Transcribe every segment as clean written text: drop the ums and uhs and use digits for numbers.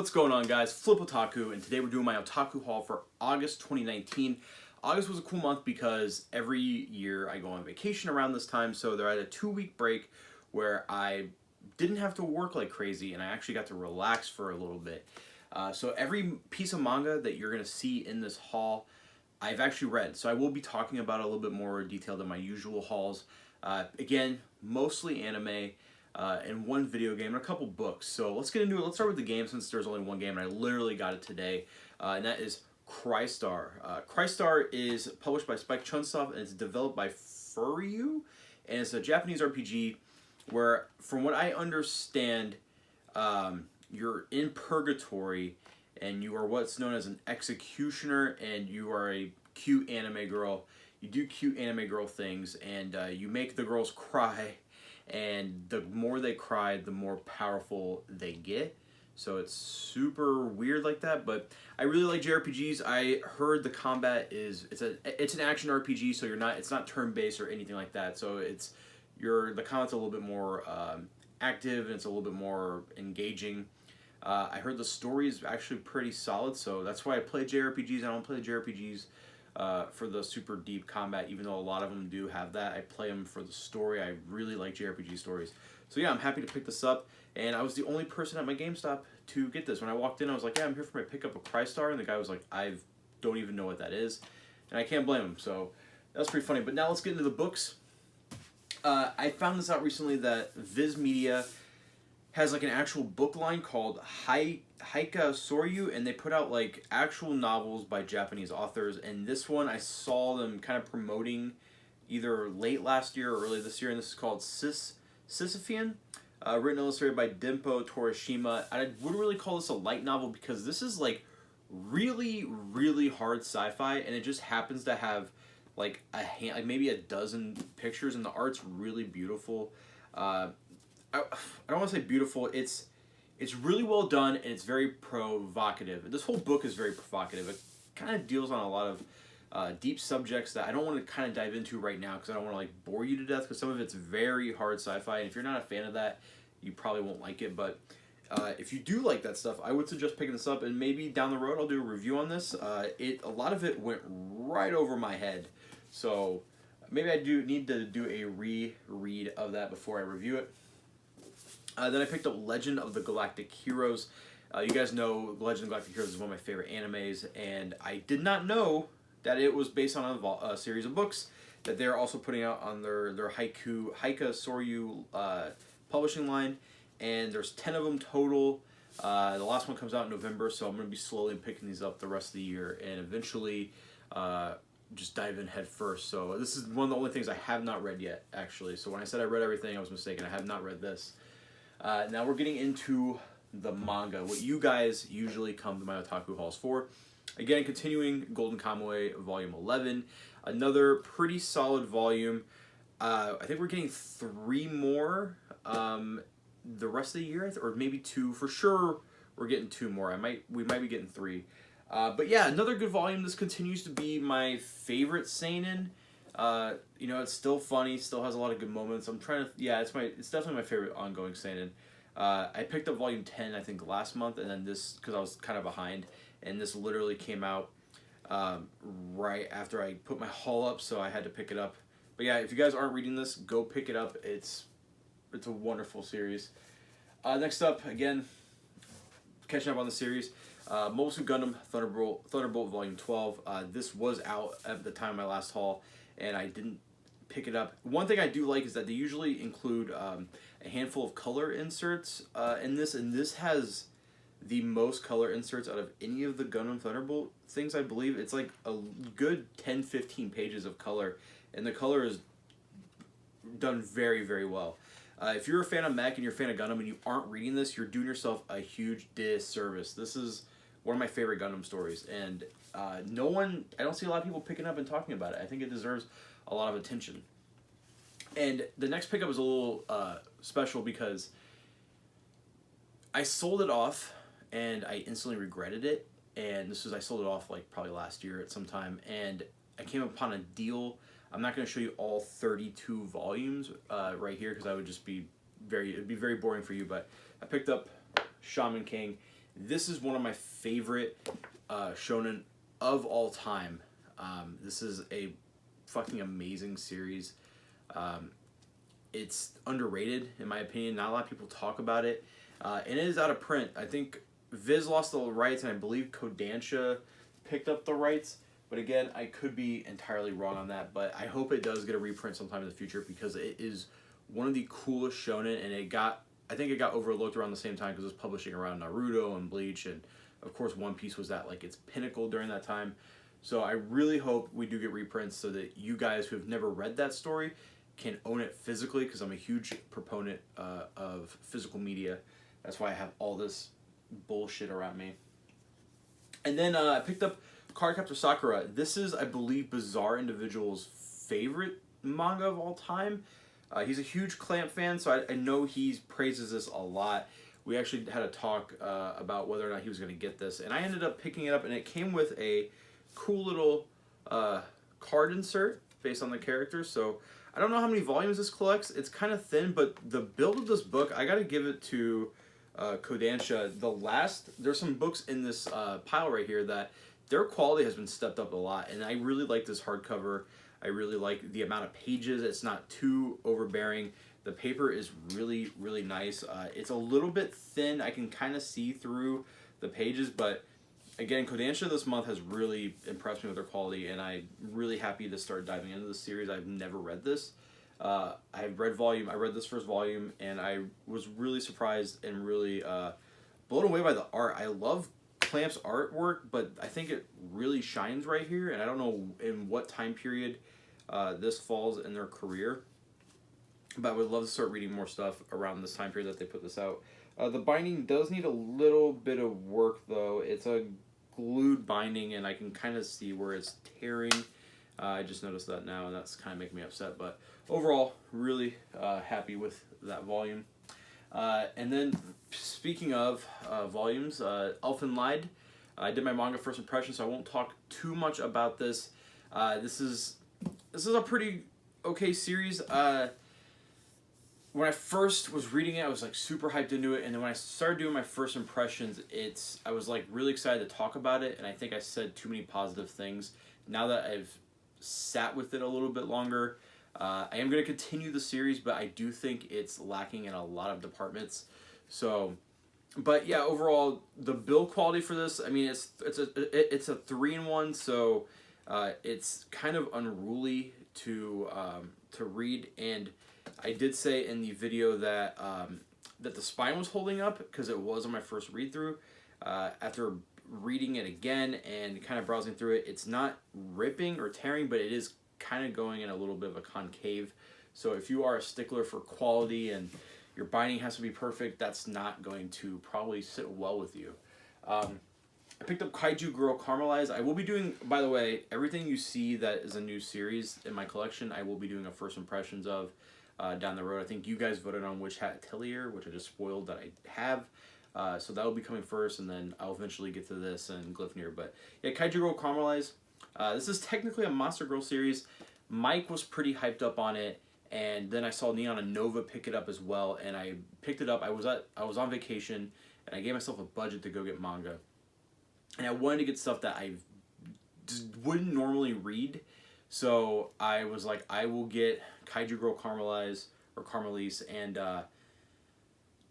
What's going on, guys? Flip Otaku, and today we're doing my Otaku haul for August 2019. August was a cool month because every year I go on vacation around this time, so I had a 2-week break where I didn't have to work like crazy and I actually got to relax for a little bit. So every piece of manga that you're going to see in this haul, I've actually read. So I will be talking about it a little bit more detailed than my usual hauls. Again, mostly anime. And one video game and a couple books. So let's get into it. Let's start with the game since there's only one game and I literally got it today. And that is Christour. Christour is published by Spike Chunsoft and it's developed by Furyu. And it's a Japanese RPG where, from what I understand, you're in purgatory and you are what's known as an executioner and you are a cute anime girl. You do cute anime girl things and you make the girls cry. And the more they cry, the more powerful they get. So it's super weird like that, but I really like JRPGs. I heard the combat is it's an action RPG, so it's not turn-based or anything like that. So the combat's a little bit more active and it's a little bit more engaging. I heard the story is actually pretty solid, so that's why I play JRPGs. I don't play JRPGs for the super deep combat, even though a lot of them do have that. I play them for the story. I really like JRPG stories. So yeah, I'm happy to pick this up, and I was the only person at my GameStop to get this. When I walked in, I was like, yeah, I'm here for my pickup of Christour, and the guy was like, I don't even know what that is, and I can't blame him, so that's pretty funny. But now let's get into the books. I found this out recently that Viz Media has like an actual book line called Haika Soryu, and they put out like actual novels by Japanese authors. And this one I saw them kind of promoting either late last year or early this year, and this is called Sissphean, written and illustrated by Dimpo Torishima. I would really call this a light novel because this is like really, really hard sci-fi, and it just happens to have like maybe a dozen pictures, and the art's really beautiful. I don't want to say beautiful. It's really well done and it's very provocative. This whole book is very provocative. It kind of deals on a lot of deep subjects that I don't want to kind of dive into right now because I don't want to like bore you to death because some of it's very hard sci-fi, and if you're not a fan of that, you probably won't like it. But if you do like that stuff, I would suggest picking this up, and maybe down the road I'll do a review on this. A lot of it went right over my head, so maybe I do need to do a reread of that before I review it. Then I picked up Legend of the Galactic Heroes. You guys know Legend of the Galactic Heroes is one of my favorite animes, and I did not know that it was based on a series of books that they're also putting out on their Haika Soryu publishing line, and there's 10 of them total. The last one comes out in November, so I'm going to be slowly picking these up the rest of the year, and eventually just dive in head first. So this is one of the only things I have not read yet, actually. So when I said I read everything, I was mistaken. I have not read this. Now we're getting into the manga, what you guys usually come to my Otaku hauls for. Again, continuing Golden Kamuy Volume 11, another pretty solid volume. I think we're getting 3 more the rest of the year, or maybe 2 for sure. We're getting 2 more. We might be getting 3. But yeah, another good volume. This continues to be my favorite seinen. It's still funny, still has a lot of good moments. It's definitely my favorite ongoing seinen. I picked up volume 10, I think, last month, and then this, because I was kind of behind, and this literally came out right after I put my haul up, so I had to pick it up. But yeah, if you guys aren't reading this, go pick it up. It's a wonderful series. Next up, again, catching up on the series, Mobile Suit Gundam Thunderbolt Volume 12. This was out at the time of my last haul, and I didn't pick it up. One thing I do like is that they usually include a handful of color inserts in this, and this has the most color inserts out of any of the Gundam Thunderbolt things, I believe. It's like a good 10-15 pages of color, and the color is done very, very well. If you're a fan of mech and you're a fan of Gundam and you aren't reading this, you're doing yourself a huge disservice. This is one of my favorite Gundam stories, and I don't see a lot of people picking up and talking about it. I think it deserves a lot of attention. And the next pickup is a little special because I sold it off and I instantly regretted it. And I sold it off like probably last year at some time, and I came upon a deal. I'm not going to show you all 32 volumes right here because it'd be very boring for you, but I picked up Shaman King. This is one of my favorite shonen of all time. This is a fucking amazing series. It's underrated, in my opinion. Not a lot of people talk about it. And it is out of print. I think Viz lost the rights, and I believe Kodansha picked up the rights. But again, I could be entirely wrong on that. But I hope it does get a reprint sometime in the future, because it is one of the coolest shonen, and I think it got overlooked around the same time because it was publishing around Naruto and Bleach, and of course One Piece was at like its pinnacle during that time. So I really hope we do get reprints so that you guys who have never read that story can own it physically, because I'm a huge proponent of physical media. That's why I have all this bullshit around me. And then I picked up Cardcaptor Sakura. This is, I believe, Bizarre Individual's favorite manga of all time. He's a huge Clamp fan, so I know he praises this a lot. We actually had a talk about whether or not he was going to get this, and I ended up picking it up, and it came with a cool little card insert based on the characters. So I don't know how many volumes this collects. It's kind of thin, but the build of this book, I got to give it to Kodansha. There's some books in this pile right here that their quality has been stepped up a lot, and I really like this hardcover. I really like the amount of pages. It's not too overbearing. The paper is really, really nice. It's a little bit thin. I can kind of see through the pages, but again, Kodansha this month has really impressed me with their quality, and I'm really happy to start diving into this series. I've never read this. I read this first volume, and I was really surprised and really blown away by the art. I love Clamp's artwork, but I think it really shines right here, and I don't know in what time period this falls in their career, but I would love to start reading more stuff around this time period that they put this out. The binding does need a little bit of work, though. It's a glued binding, and I can kind of see where it's tearing. I just noticed that now, and that's kind of making me upset, but overall, really happy with that volume. And then, speaking of volumes, Elfen Lied. I did my manga first impression, so I won't talk too much about this. This is a pretty okay series. When I first was reading it, I was like super hyped into it, and then when I started doing my first impressions, I was like really excited to talk about it, and I think I said too many positive things. Now that I've sat with it a little bit longer, I am going to continue the series, but I do think it's lacking in a lot of departments. So, but yeah, overall, the build quality for this, I mean, it's a 3-in-1, so it's kind of unruly to read, and I did say in the video that that the spine was holding up because it was on my first read through. After reading it again and kind of browsing through it, it's not ripping or tearing, but it is kind of going in a little bit of a concave. So if you are a stickler for quality and your binding has to be perfect, that's not going to probably sit well with you. I picked up Kaiju Girl Caramelized. I will be doing, by the way, everything you see that is a new series in my collection, I will be doing a first impressions of down the road. I think you guys voted on Witch Hat Atelier, which I just spoiled that I have. So that will be coming first, and then I'll eventually get to this and Glyphnir. But yeah, Kaiju Girl Caramelized. This is technically a Monster Girl series. Mike was pretty hyped up on it, and then I saw Neon and Nova pick it up as well, and I picked it up. I was on vacation, and I gave myself a budget to go get manga, and I wanted to get stuff that I just wouldn't normally read. So I was like, I will get Kaiju Girl Caramelized or Caramelise, and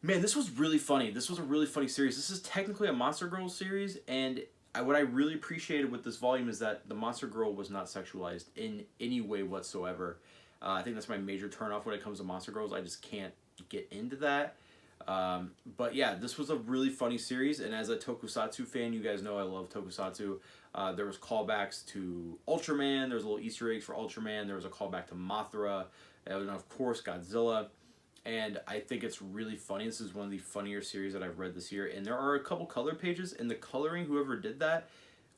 man, this was really funny. This was a really funny series. This is technically a Monster Girl series, and what I really appreciated with this volume is that the Monster Girl was not sexualized in any way whatsoever. I think that's my major turnoff when it comes to Monster Girls. I just can't get into that. But yeah, this was a really funny series, and as a Tokusatsu fan, you guys know I love Tokusatsu. There was callbacks to Ultraman, there was little Easter eggs for Ultraman, there was a callback to Mothra, and of course Godzilla, and I think it's really funny. This is one of the funnier series that I've read this year, and there are a couple color pages, and the coloring, whoever did that,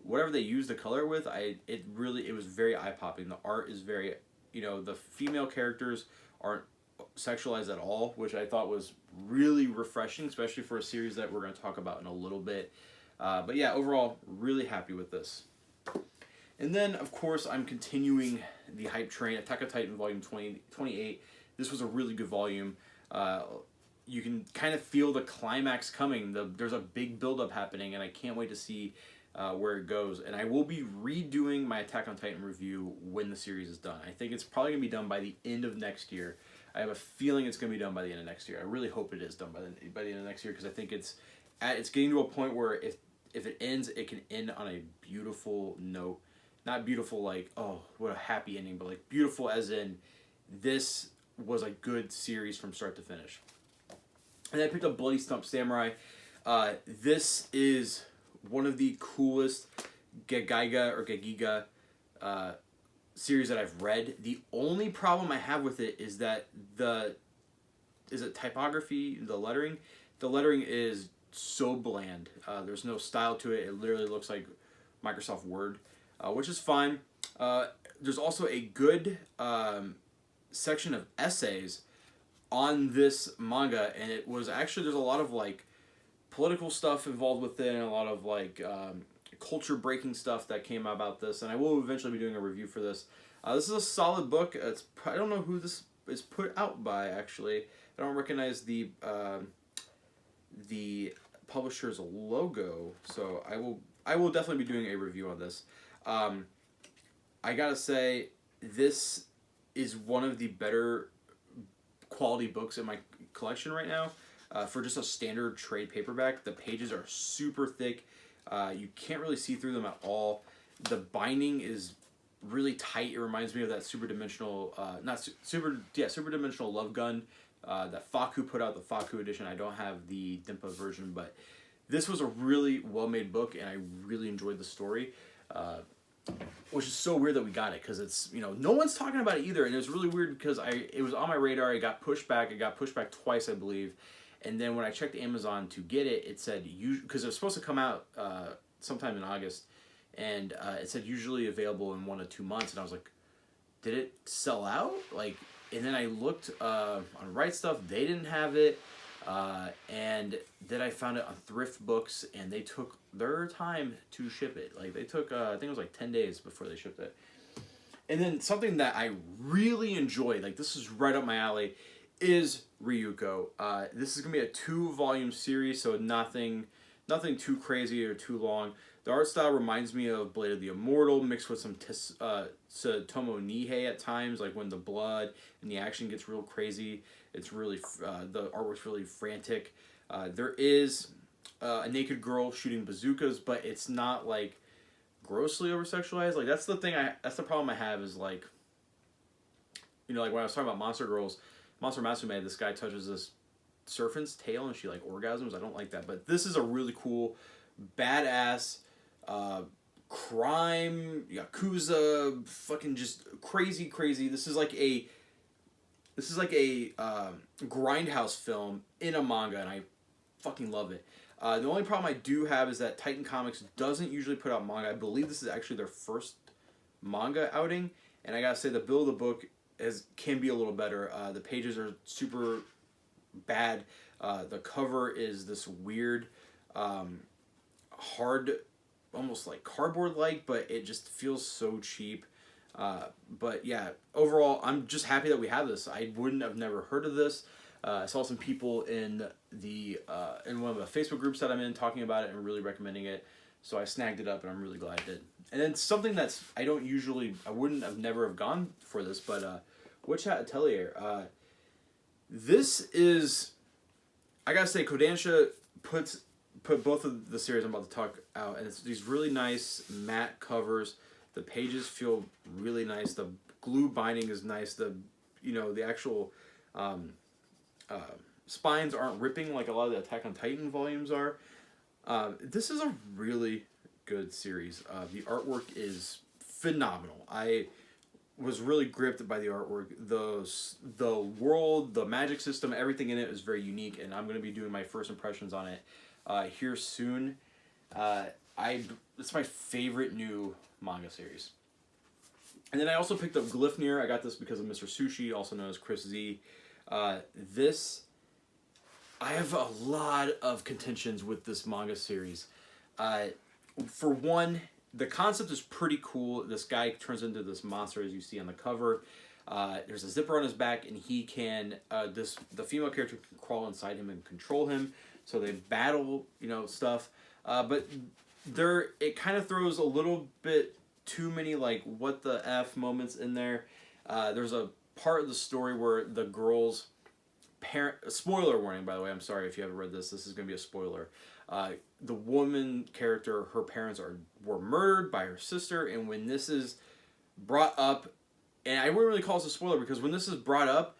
whatever they used to color with, it was very eye-popping. The art is very, the female characters aren't sexualized at all, which I thought was really refreshing, especially for a series that we're going to talk about in a little bit. But yeah, overall, really happy with this. And then, of course, I'm continuing the hype train. Attack on Titan Volume 28. This was a really good volume. you can kind of feel the climax coming. There's a big buildup happening, and I can't wait to see where it goes. And I will be redoing my Attack on Titan review when the series is done. I think it's probably going to be done by the end of next year. I have a feeling it's going to be done by the end of next year. I really hope it is done by the end of next year, because I think it's getting to a point where if it ends, it can end on a beautiful note. Not beautiful like, oh, what a happy ending, but like beautiful as in this was a good series from start to finish. And I picked up Bloody Stump Samurai. This is one of the coolest Gegiga series that I've read. The only problem I have with it is that typography, the lettering? The lettering is so bland. There's no style to it. It literally looks like Microsoft Word, which is fine. There's also a good section of essays on this manga, and it was actually, there's a lot of like political stuff involved with it, and a lot of like culture breaking stuff that came about this, and I will eventually be doing a review for this. This is a solid book. I don't know who this is put out by, actually. I don't recognize the publisher's logo, so I will definitely be doing a review on this. I gotta say, this is one of the better quality books in my collection right now. For just a standard trade paperback, the pages are super thick. You can't really see through them at all. The binding is really tight. It reminds me of that super dimensional Love Gun that Faku put out, the Faku edition. I don't have the Dimpa version, but this was a really well-made book, and I really enjoyed the story. Which is so weird that we got it, because it's, no one's talking about it either, and it was really weird because it was on my radar. It got pushed back. It got pushed back twice, I believe. And then when I checked Amazon to get it, it said, because it was supposed to come out sometime in August, and it said usually available in 1 to 2 months, and I was like, did it sell out? And then I looked on Right Stuff, they didn't have it, and then I found it on Thrift Books, and they took their time to ship it. They took, I think it was 10 days before they shipped it. And then something that I really enjoyed, this is right up my alley, is Ryuko. This is going to be a 2-volume series, so nothing too crazy or too long. The art style reminds me of Blade of the Immortal, mixed with some Tsutomu Nihei at times, when the blood and the action gets real crazy. It's really, the artwork's really frantic. There is a naked girl shooting bazookas, but it's not, grossly over-sexualized. That's the thing, that's the problem I have is, when I was talking about Monster Matsume, this guy touches this serpent's tail and she, orgasms. I don't like that. But this is a really cool, badass, crime, Yakuza, fucking just crazy. This is like a grindhouse film in a manga, and I fucking love it. The only problem I do have is that Titan Comics doesn't usually put out manga. I believe this is actually their first manga outing, and I gotta say the build of the book can be a little better. The pages are super bad. The cover is this weird, hard, almost like cardboard-like, but it just feels so cheap. But yeah, overall, I'm just happy that we have this. I wouldn't have never heard of this. I saw some people in in one of the Facebook groups that I'm in talking about it and really recommending it. So I snagged it up, and I'm really glad I did. And then something that's I wouldn't have never have gone for this, but Witch Hat Atelier. This is, I gotta say, Kodansha put both of the series I'm about to talk out, and it's these really nice matte covers. The pages feel really nice. The glue binding is nice. The actual spines aren't ripping like a lot of the Attack on Titan volumes are. This is a really good series. The artwork is phenomenal. I was really gripped by the artwork. The world, the magic system, everything in it is very unique, and I'm going to be doing my first impressions on it here soon. It's my favorite new manga series. And then I also picked up Glyphnir. I got this because of Mr. Sushi, also known as Chris Z. I have a lot of contentions with this manga series. For one, the concept is pretty cool. This guy turns into this monster, as you see on the cover. There's a zipper on his back, and he can the female character can crawl inside him and control him. So they battle, stuff. But it kind of throws a little bit too many like what the F moments in there. There's a part of the story where the girl's parent, spoiler warning by the way, I'm sorry if you haven't read this is going to be a spoiler. The woman character, her parents were murdered by her sister, and when this is brought up, and I wouldn't really call this a spoiler because when this is brought up,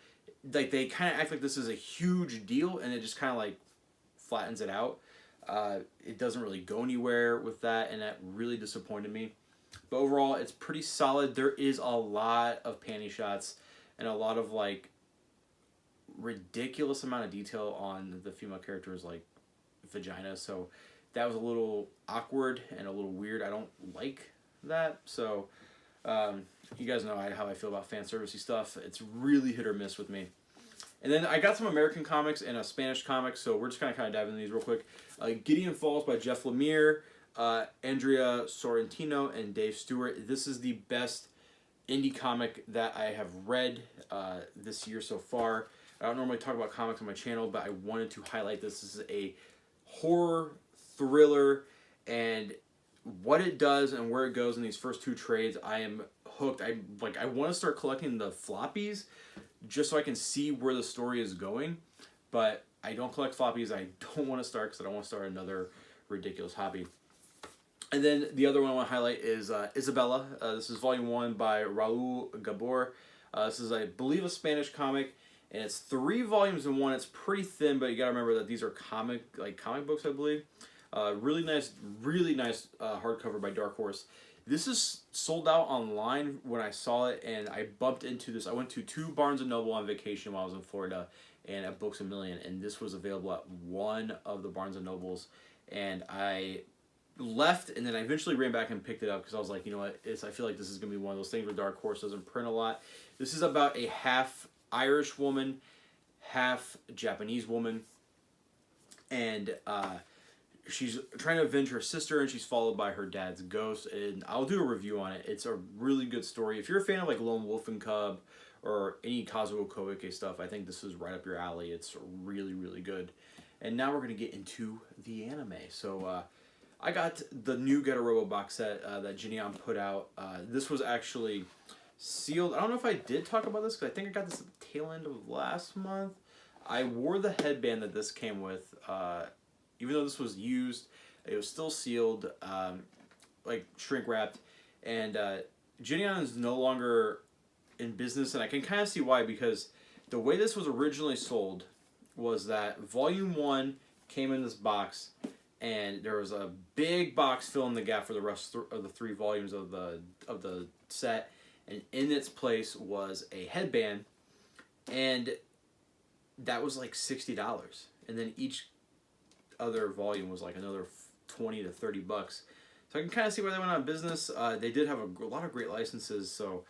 like they kind of act like this is a huge deal, and it just kind of like flattens it out. It doesn't really go anywhere with that, and that really disappointed me. But overall, it's pretty solid. There is a lot of panty shots and a lot of like ridiculous amount of detail on the female character's like vagina, so that was a little awkward and a little weird. I don't like that. So you guys know how I feel about fan servicey stuff. It's really hit or miss with me. And then I got some American comics and a Spanish comic, so we're just kind of dive into these real quick. Gideon Falls by Jeff Lemire, Andrea Sorrentino, and Dave Stewart. This is the best indie comic that I have read this year so far. I don't normally talk about comics on my channel, but I wanted to highlight this. This is a horror thriller, and what it does and where it goes in these first two trades, I am hooked. I want to start collecting the floppies just so I can see where the story is going, but I don't collect floppies. I don't want to start because I don't want to start another ridiculous hobby. And then the other one I want to highlight is Isabella. This is volume 1 by Raul Gabor. This is, I believe, a Spanish comic, and it's 3 volumes in one. It's pretty thin, but you gotta remember that these are comic books, I believe. Really nice hardcover by Dark Horse. This is sold out online when I saw it, and I bumped into this. I went to 2 Barnes & Noble on vacation while I was in Florida, and at Books A Million, and this was available at one of the Barnes & Nobles, and I left, and then I eventually ran back and picked it up because I was like, you know what, I feel like this is going to be one of those things where Dark Horse doesn't print a lot. This is about a half Irish woman, half Japanese woman, and she's trying to avenge her sister, and she's followed by her dad's ghost, and I'll do a review on it. It's a really good story. If you're a fan of like Lone Wolf and Cub or any Kazuo Koike stuff, I think this is right up your alley. It's really, really good. And now we're going to get into the anime. So I got the new Get a Robo box set that Gideon put out. This was actually sealed. I don't know if I did talk about this because I think I got this at the tail end of last month. I wore the headband that this came with. Even though this was used, it was still sealed, like shrink wrapped. And Gideon is no longer in business, and I can kind of see why, because the way this was originally sold was that Volume 1 came in this box, and there was a big box filling the gap for the rest of the 3 volumes of the set, and in its place was a headband, and that was like $60, and then each other volume was like another $20 to $30. So I can kind of see why they went out of business. They did have a lot of great licenses, so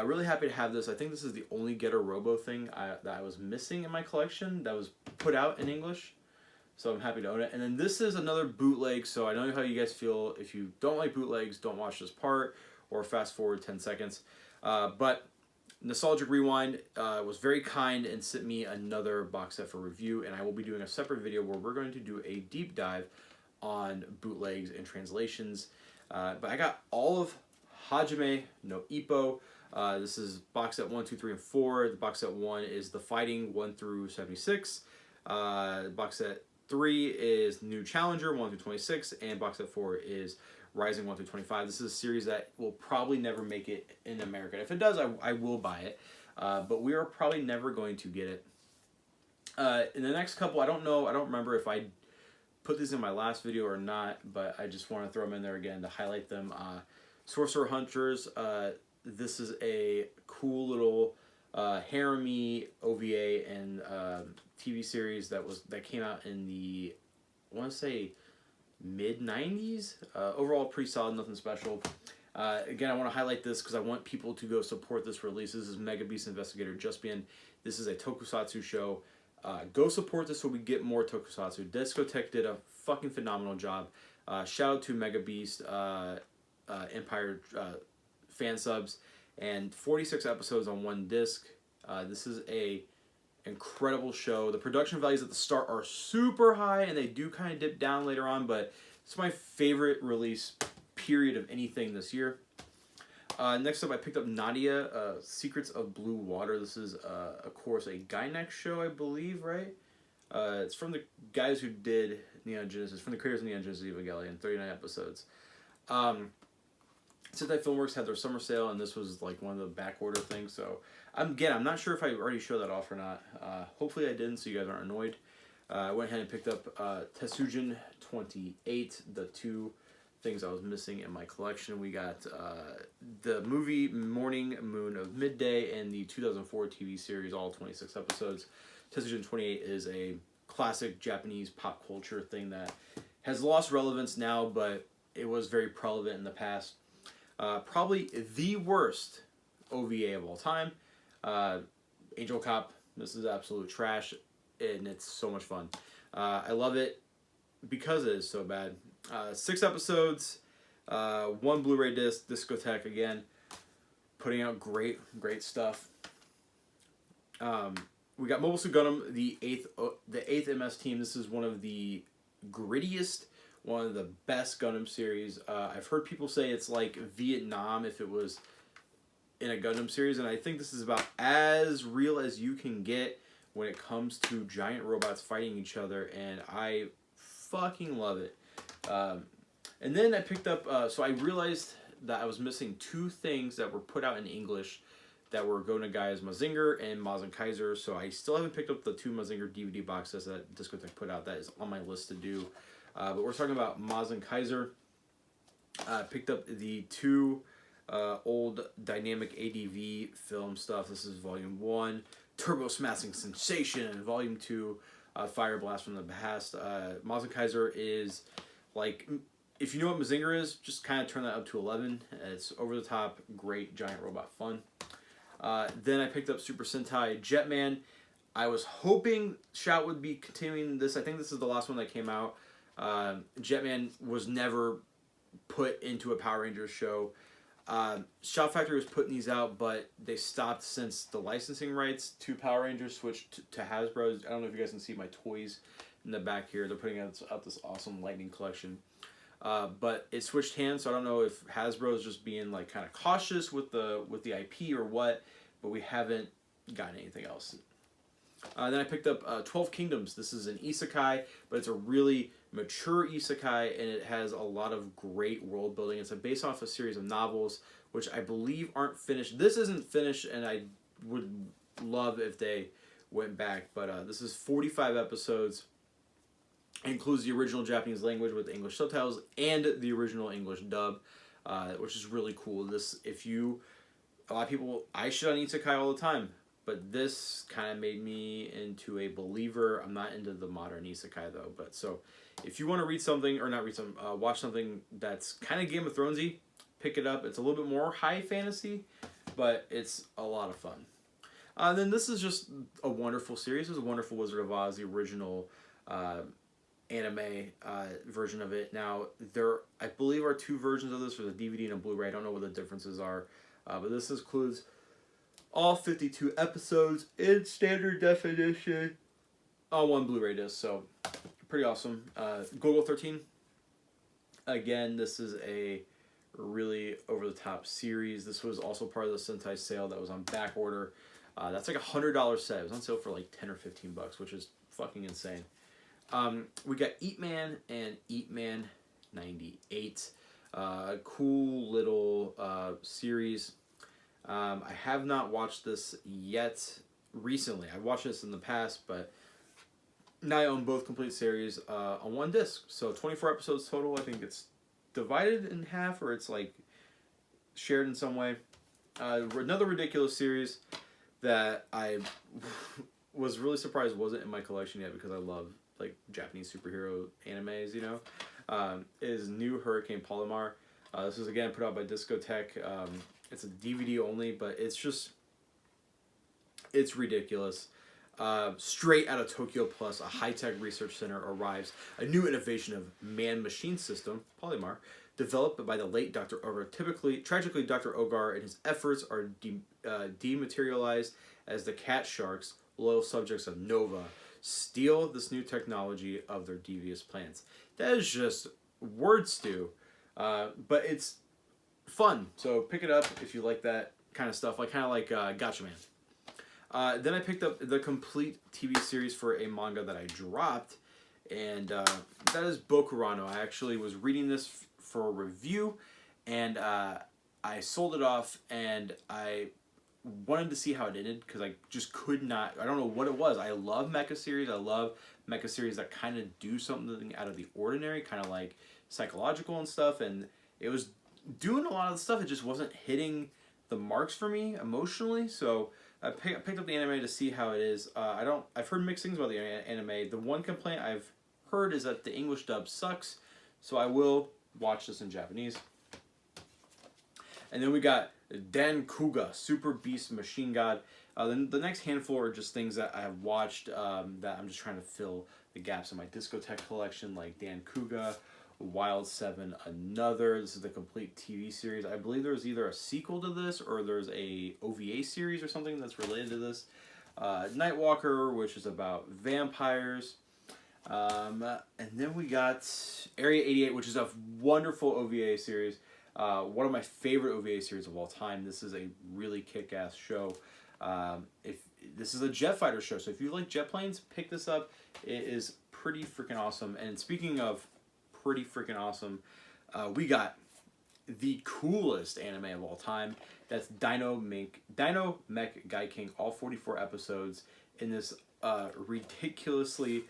really happy to have this. I think this is the only Get a Robo thing that I was missing in my collection that was put out in English, so I'm happy to own it. And then this is another bootleg, so I know how you guys feel. If you don't like bootlegs, don't watch this part, or fast forward 10 seconds. But Nostalgic Rewind was very kind and sent me another box set for review, and I will be doing a separate video where we're going to do a deep dive on bootlegs and translations. But I got all of Hajime no Ippo. This is box set 1, 2, 3, and 4. The box set 1 is The Fighting 1 through 76. Box set 3 is New Challenger 1 through 26, and box set 4 is Rising 1 through 25. This is a series that will probably never make it in America. If it does, I will buy it, but we are probably never going to get it. In the next couple, I don't know, I don't remember if I put these in my last video or not, but I just want to throw them in there again to highlight them. Sorcerer Hunters, this is a cool little harem-y OVA and TV series that came out in the, I want to say, mid-90s. Overall, pretty solid, nothing special. Again, I want to highlight this because I want people to go support this release. This is Mega Beast Investigator Sissphean. This is a tokusatsu show. Go support this so we get more tokusatsu. Discotek did a fucking phenomenal job. Shout out to Mega Beast, Empire fan subs, and 46 episodes on one disc. This is a incredible show. The production values at the start are super high, and they do kind of dip down later on, but it's my favorite release period of anything this year. Next up, I picked up Nadia, Secrets of Blue Water. This is, of course, a Gainax show, I believe, right? It's from the guys who did Neon Genesis, from the creators of Neon Genesis Evangelion, 39 episodes. Sentai Filmworks had their summer sale, and this was like one of the back order things. So, I'm not sure if I already showed that off or not. Hopefully I didn't, so you guys aren't annoyed. I went ahead and picked up Tetsujin 28, the two things I was missing in my collection. We got the movie Morning Moon of Midday and the 2004 TV series, all 26 episodes. Tetsujin 28 is a classic Japanese pop culture thing that has lost relevance now, but it was very prevalent in the past. Probably the worst OVA of all time. Angel Cop, this is absolute trash, and it's so much fun. I love it because it is so bad. 6 episodes, 1 Blu-ray disc, Discotheque again, putting out great stuff. We got Mobile Suit Gundam, the 8th MS team. This is one of the grittiest, one of the best Gundam series. I've heard people say it's like Vietnam if it was in a Gundam series, and I think this is about as real as you can get when it comes to giant robots fighting each other, and I fucking love it. And then I picked up, so I realized that I was missing 2 things that were put out in English that were Go Nagai's Mazinger and Mazen Kaiser, so I still haven't picked up the 2 Mazinger DVD boxes that Discotheque put out. That is on my list to do. But we're talking about Mazen Kaiser. I picked up the 2 old dynamic ADV film stuff. This is Volume 1, Turbo Smashing Sensation, and Volume 2, Fire Blast from the Past. Mazen Kaiser is like, if you know what Mazinger is, just kind of turn that up to 11. It's over the top, great giant robot fun. Then I picked up Super Sentai Jetman. I was hoping Shout would be continuing this. I think this is the last one that came out. Jetman was never put into a Power Rangers show. Shout Factory was putting these out, but they stopped since the licensing rights to Power Rangers switched to Hasbro. I don't know if you guys can see my toys in the back here. They're putting out this awesome Lightning collection. But it switched hands, so I don't know if Hasbro is just being like kind of cautious with the IP or what, but we haven't gotten anything else. Then I picked up 12 Kingdoms. This is an isekai, but it's a really mature isekai, and it has a lot of great world building. It's based off a series of novels, which I believe aren't finished. This isn't finished, and I would love if they went back, but this is 45 episodes. It includes the original Japanese language with English subtitles and the original English dub, which is really cool. A lot of people, I shit on isekai all the time, but this kind of made me into a believer. I'm not into the modern isekai though, but so if you want to read something, or not read something, watch something that's kind of Game of Thronesy, pick it up. It's a little bit more high fantasy, but it's a lot of fun. Then this is just a wonderful series. This is a Wonderful Wizard of Oz, the original anime version of it. Now, there, I believe, are 2 versions of this. There's a DVD and a Blu-ray. I don't know what the differences are, but this includes all 52 episodes in standard definition on 1 Blu-ray disc, so pretty awesome. Golgo 13. Again, this is a really over-the-top series. This was also part of the Sentai sale that was on back order. That's like $100 set. It was on sale for like 10 or 15 bucks, which is fucking insane. We got Eat Man and Eat Man 98. Cool little series. I have not watched this yet recently. I've watched this in the past, but now I own both complete series on 1 disc. So 24 episodes total. I think it's divided in half, or it's like shared in some way. Another ridiculous series that I was really surprised wasn't in my collection yet, because I love like Japanese superhero animes, you know, is New Hurricane Palomar. This is again put out by Discotheque. It's a DVD only, but it's ridiculous. Straight out of Tokyo Plus, a high-tech research center arrives. A new innovation of man-machine system, Palomar, developed by the late Dr. Ogar. Tragically, Dr. Ogar and his efforts are dematerialized as the cat sharks, loyal subjects of Nova, steal this new technology of their devious plans. That is just word stew, but it's fun. So pick it up if you like that kind of stuff, kind of like Gotcha Man. Then I picked up the complete TV series for a manga that I dropped, and that is Bokurano. I actually was reading this for a review, and I sold it off, and I wanted to see how it ended because I just could not. I don't know what it was. I love mecha series. I love mecha series that kind of do something out of the ordinary, kind of like psychological and stuff. And it was doing a lot of the stuff. It just wasn't hitting the marks for me emotionally. So I picked up the anime to see how it is. I've heard mixed things about the anime. The one complaint I've heard is that the English dub sucks. So I will watch this in Japanese. And then we got Dan Kuga, Super Beast Machine God. Then the next handful are just things that I have watched that I'm just trying to fill the gaps in my discotheque collection, like Dan Kuga, Wild 7, Another. This is the complete TV series. I believe there's either a sequel to this or there's a OVA series or something that's related to this. Nightwalker, which is about vampires. And then we got Area 88, which is a wonderful OVA series. One of my favorite OVA series of all time. This is a really kick-ass show. If this is a jet fighter show, so if you like jet planes, pick this up. It is pretty freaking awesome. And speaking of pretty freaking awesome, we got the coolest anime of all time. That's Dino Mech Gaiking, all 44 episodes in this ridiculously.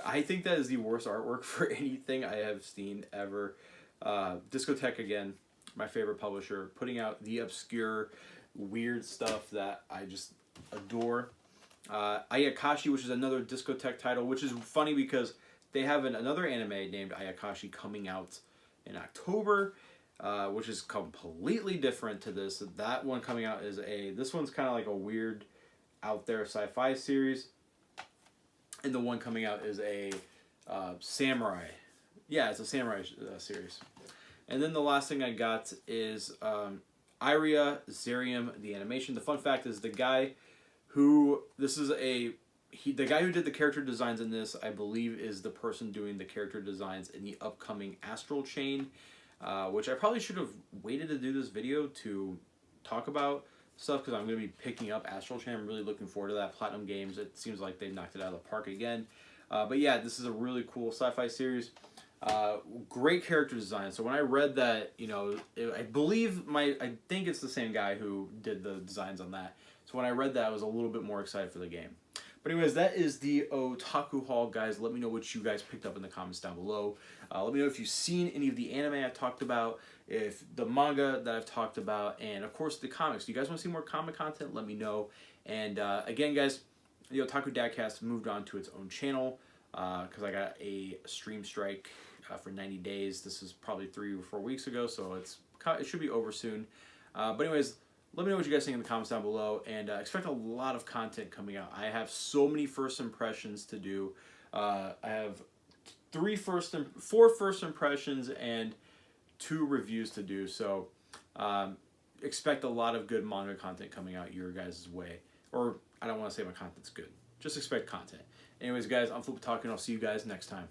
I think that is the worst artwork for anything I have seen ever. Discotheque, again, my favorite publisher, putting out the obscure, weird stuff that I just adore. Ayakashi, which is another Discotheque title, which is funny because they have another anime named Ayakashi coming out in October, which is completely different to this. That one coming out is this one's kind of like a weird, out there sci-fi series. And the one coming out is a samurai. Yeah, it's a samurai series. And then the last thing I got is Iria Zerium, the animation. The fun fact is the guy who did the character designs in this, I believe, is the person doing the character designs in the upcoming Astral Chain, which I probably should have waited to do this video to talk about stuff because I'm going to be picking up Astral Chain. I'm really looking forward to that. Platinum Games, it seems like they knocked it out of the park again. But yeah, this is a really cool sci-fi series. Great character design. So when I read that, I think it's the same guy who did the designs on that. So when I read that, I was a little bit more excited for the game. But anyways, that is the Otaku haul, guys. Let me know what you guys picked up in the comments down below. Let me know if you've seen any of the anime I've talked about, if the manga that I've talked about, and of course the comics. Do you guys want to see more comic content? Let me know. And again, guys, the Otaku Dadcast moved on to its own channel because I got a stream strike for 90 days. This is probably 3 or 4 weeks ago, so it should be over soon. But anyways, let me know what you guys think in the comments down below, and expect a lot of content coming out. I have so many first impressions to do. I have 4 first impressions and 2 reviews to do, so expect a lot of good manga content coming out your guys' way. Or, I don't want to say my content's good. Just expect content. Anyways, guys, I'm Otaku, and I'll see you guys next time.